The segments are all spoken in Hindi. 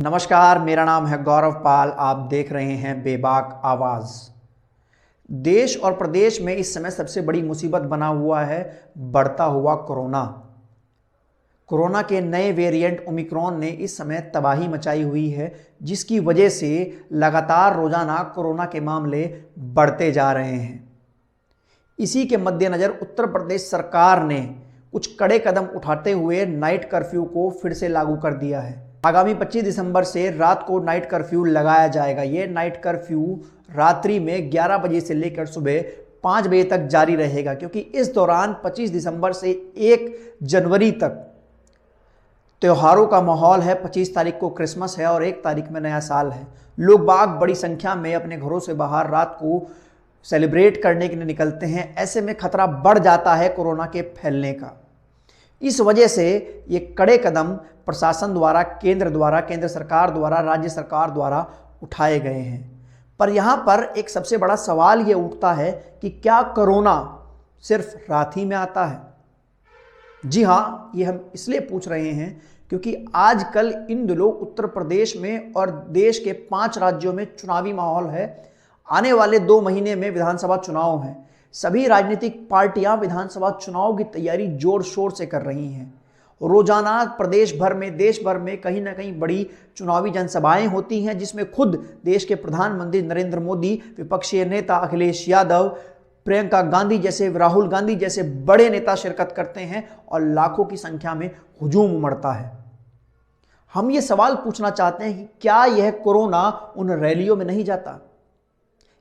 नमस्कार, मेरा नाम है गौरव पाल। आप देख रहे हैं बेबाक आवाज़। देश और प्रदेश में इस समय सबसे बड़ी मुसीबत बना हुआ है बढ़ता हुआ कोरोना। कोरोना के नए वेरिएंट ओमिक्रॉन ने इस समय तबाही मचाई हुई है, जिसकी वजह से लगातार रोजाना कोरोना के मामले बढ़ते जा रहे हैं। इसी के मद्देनज़र उत्तर प्रदेश सरकार ने कुछ कड़े कदम उठाते हुए नाइट कर्फ्यू को फिर से लागू कर दिया है। आगामी 25 दिसंबर से रात को नाइट कर्फ्यू लगाया जाएगा। ये नाइट कर्फ्यू रात्रि में 11 बजे से लेकर सुबह 5 बजे तक जारी रहेगा, क्योंकि इस दौरान 25 दिसंबर से 1 जनवरी तक त्योहारों का माहौल है। 25 तारीख को क्रिसमस है और 1 तारीख में नया साल है। लोग बाग बड़ी संख्या में अपने घरों से बाहर रात को सेलिब्रेट करने के लिए निकलते हैं। ऐसे में खतरा बढ़ जाता है कोरोना के फैलने का। इस वजह से ये कड़े कदम प्रशासन द्वारा, केंद्र सरकार द्वारा, राज्य सरकार द्वारा उठाए गए हैं। पर यहाँ पर एक सबसे बड़ा सवाल ये उठता है कि क्या कोरोना सिर्फ रात ही में आता है? जी हाँ, ये हम इसलिए पूछ रहे हैं क्योंकि आजकल इन दिनों उत्तर प्रदेश में और देश के 5 राज्यों में चुनावी माहौल है। आने वाले 2 महीने में विधानसभा चुनाव हैं। सभी राजनीतिक पार्टियां विधानसभा चुनाव की तैयारी जोर शोर से कर रही हैं। रोजाना प्रदेश भर में, देश भर में कहीं ना कहीं बड़ी चुनावी जनसभाएं होती हैं, जिसमें खुद देश के प्रधानमंत्री नरेंद्र मोदी, विपक्षी नेता अखिलेश यादव, प्रियंका गांधी जैसे, राहुल गांधी जैसे बड़े नेता शिरकत करते हैं और लाखों की संख्या में हुजूम उमड़ता है। हम ये सवाल पूछना चाहते हैं कि क्या यह कोरोना उन रैलियों में नहीं जाता,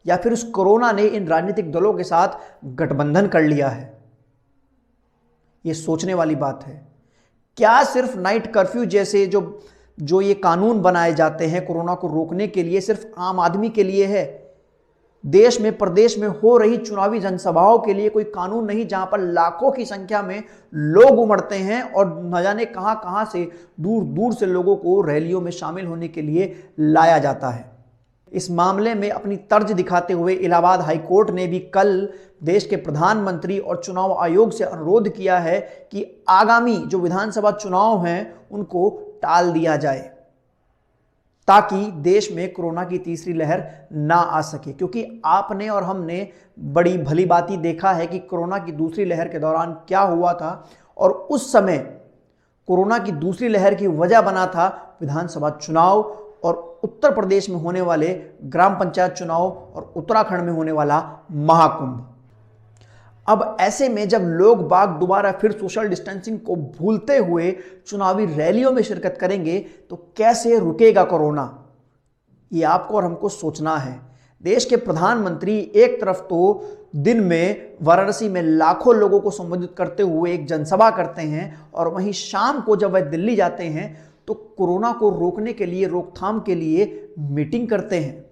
या फिर उस कोरोना ने इन राजनीतिक दलों के साथ गठबंधन कर लिया है? यह सोचने वाली बात है। क्या सिर्फ नाइट कर्फ्यू जैसे जो ये कानून बनाए जाते हैं कोरोना को रोकने के लिए, सिर्फ आम आदमी के लिए है? देश में, प्रदेश में हो रही चुनावी जनसभाओं के लिए कोई कानून नहीं, जहां पर लाखों की संख्या में लोग उमड़ते हैं और न जाने कहां कहां से, दूर दूर से लोगों को रैलियों में शामिल होने के लिए लाया जाता है। इस मामले में अपनी तर्ज दिखाते हुए इलाहाबाद हाई कोर्ट ने भी कल देश के प्रधानमंत्री और चुनाव आयोग से अनुरोध किया है कि आगामी जो विधानसभा चुनाव हैं उनको टाल दिया जाए, ताकि देश में कोरोना की तीसरी लहर ना आ सके। क्योंकि आपने और हमने बड़ी भली बात ही देखा है कि कोरोना की दूसरी लहर के दौरान क्या हुआ था, और उस समय कोरोना की दूसरी लहर की वजह बना था विधानसभा चुनाव और उत्तर प्रदेश में होने वाले ग्राम पंचायत चुनाव और उत्तराखंड में होने वाला महाकुंभ। अब ऐसे में जब लोग बाग दोबारा फिर सोशल डिस्टेंसिंग को भूलते हुए चुनावी रैलियों में शिरकत करेंगे तो कैसे रुकेगा कोरोना? ये आपको और हमको सोचना है। देश के प्रधानमंत्री एक तरफ तो दिन में वाराणसी में लाखों लोगों को संबोधित करते हुए एक जनसभा करते हैं, और वहीं शाम को जब वह दिल्ली जाते हैं तो कोरोना को रोकने के लिए, रोकथाम के लिए मीटिंग करते हैं।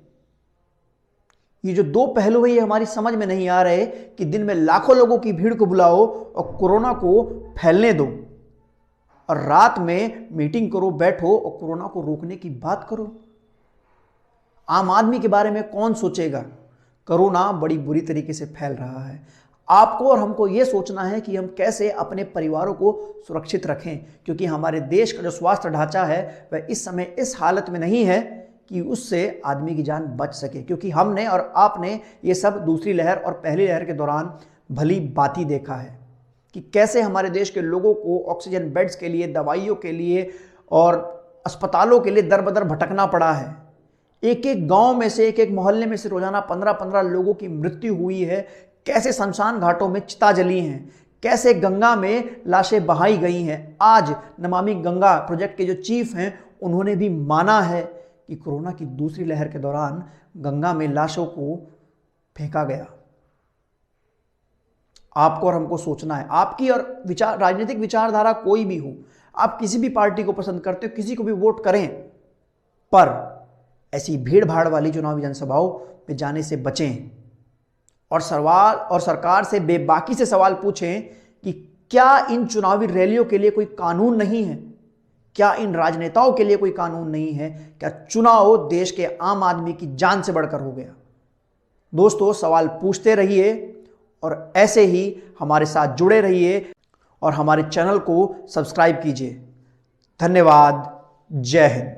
ये जो 2 पहलू है, ये हमारी समझ में नहीं आ रहे कि दिन में लाखों लोगों की भीड़ को बुलाओ और कोरोना को फैलने दो, और रात में मीटिंग करो, बैठो और कोरोना को रोकने की बात करो। आम आदमी के बारे में कौन सोचेगा? कोरोना बड़ी बुरी तरीके से फैल रहा है। आपको और हमको ये सोचना है कि हम कैसे अपने परिवारों को सुरक्षित रखें, क्योंकि हमारे देश का जो स्वास्थ्य ढांचा है वह इस समय इस हालत में नहीं है कि उससे आदमी की जान बच सके। क्योंकि हमने और आपने ये सब दूसरी लहर और पहली लहर के दौरान भली बात ही देखा है कि कैसे हमारे देश के लोगों को ऑक्सीजन बेड्स के लिए, दवाइयों के लिए और अस्पतालों के लिए दर बदर भटकना पड़ा है। एक एक गांव में से, एक एक मोहल्ले में से रोजाना 15-15 लोगों की मृत्यु हुई है। कैसे शमशान घाटों में चिता जली हैं, कैसे गंगा में लाशें बहाई गई हैं। आज नमामि गंगा प्रोजेक्ट के जो चीफ हैं उन्होंने भी माना है कि कोरोना की दूसरी लहर के दौरान गंगा में लाशों को फेंका गया। आपको और हमको सोचना है। आपकी और राजनीतिक विचारधारा कोई भी हो, आप किसी भी पार्टी को पसंद करते हो, किसी को भी वोट करें, पर ऐसी भीड़ भाड़ वाली चुनावी जनसभाओं में जाने से बचें और सरकार से बेबाकी से सवाल पूछें कि क्या इन चुनावी रैलियों के लिए कोई कानून नहीं है? क्या इन राजनेताओं के लिए कोई कानून नहीं है? क्या चुनाव देश के आम आदमी की जान से बढ़कर हो गया? दोस्तों, सवाल पूछते रहिए और ऐसे ही हमारे साथ जुड़े रहिए और हमारे चैनल को सब्सक्राइब कीजिए। धन्यवाद। जय हिंद।